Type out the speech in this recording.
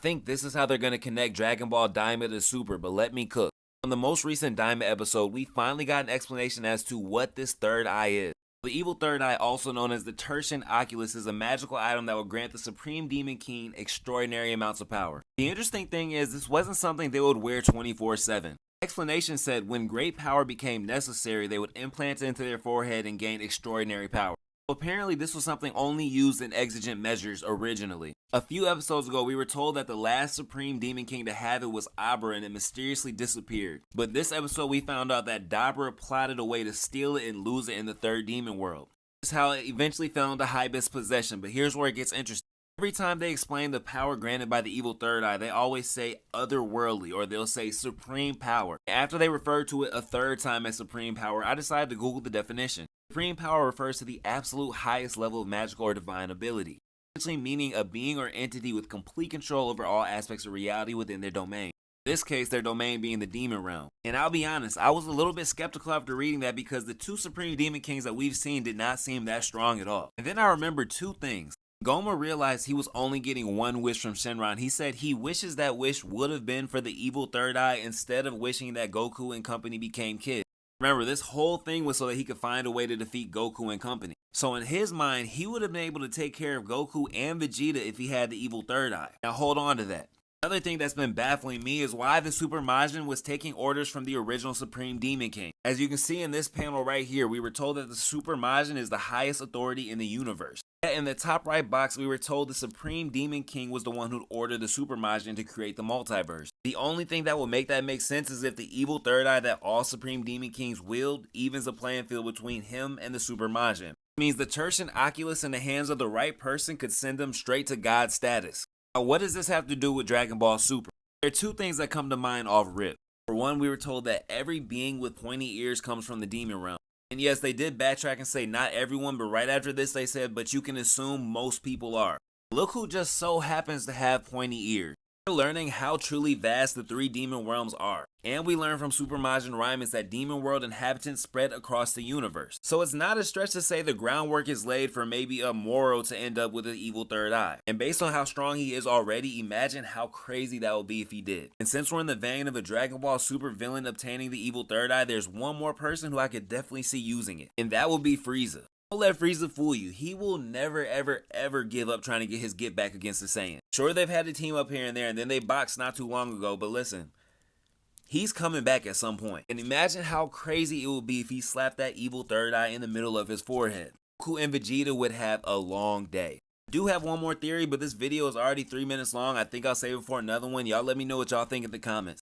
think this is how they're gonna connect Dragon Ball Daima to Super, but let me cook. On the most recent Daima episode, we finally got an explanation as to what this third eye is. The evil third eye, also known as the Tertian Oculus, is a magical item that will grant the Supreme Demon King extraordinary amounts of power. The interesting thing is, this wasn't something they would wear 24/7. The explanation said when great power became necessary, they would implant it into their forehead and gain extraordinary power. Apparently, this was something only used in exigent measures originally. A few episodes ago, we were told that the last Supreme Demon King to have it was Abra and it mysteriously disappeared. But this episode, we found out that Dabra plotted a way to steal it and lose it in the third demon world. This is how it eventually fell into Hybe's possession, but here's where it gets interesting. Every time they explain the power granted by the evil third eye, they always say otherworldly, or they'll say supreme power. After they refer to it a third time as supreme power, I decided to Google the definition. Supreme power refers to the absolute highest level of magical or divine ability, essentially meaning a being or entity with complete control over all aspects of reality within their domain. In this case, their domain being the demon realm. And I'll be honest, I was a little bit skeptical after reading that because the two Supreme Demon Kings that we've seen did not seem that strong at all. And then I remembered two things. Goma realized he was only getting one wish from Shenron. He said he wishes that wish would have been for the evil third eye instead of wishing that Goku and company became kids. Remember, this whole thing was so that he could find a way to defeat Goku and company. So in his mind, he would have been able to take care of Goku and Vegeta if he had the evil third eye. Now hold on to that. Another thing that's been baffling me is why the Super Majin was taking orders from the original Supreme Demon King. As you can see in this panel right here, we were told that the Super Majin is the highest authority in the universe. In the top right box, we were told the Supreme Demon King was the one who ordered the Super Majin to create the multiverse. The only thing that will make that make sense is if the evil third eye that all Supreme Demon Kings wield evens the playing field between him and the Super Majin. It means the Tertian Oculus in the hands of the right person could send them straight to God status. Now, what does this have to do with Dragon Ball Super? There are two things that come to mind off rip. For one, we were told that every being with pointy ears comes from the demon realm. And yes, they did backtrack and say not everyone, but right after this they said, but you can assume most people are. Look who just so happens to have pointy ears. We're learning how truly vast the three demon realms are. And we learn from Super Majin Rhymes that demon world inhabitants spread across the universe. So it's not a stretch to say the groundwork is laid for maybe a Moro to end up with an evil third eye. And based on how strong he is already, imagine how crazy that would be if he did. And since we're in the vein of a Dragon Ball Super villain obtaining the evil third eye, there's one more person who I could definitely see using it. And that would be Frieza. Don't let Frieza fool you. He will never ever give up trying to get his get back against the Saiyan. Sure, they've had to team up here and there, and then they boxed not too long ago, but listen, he's coming back at some point. And imagine how crazy it would be if he slapped that evil third eye in the middle of his forehead. Goku and Vegeta would have a long day. I do have one more theory, but this video is already 3 minutes long. I think I'll save it for another one. Y'all let me know what y'all think in the comments.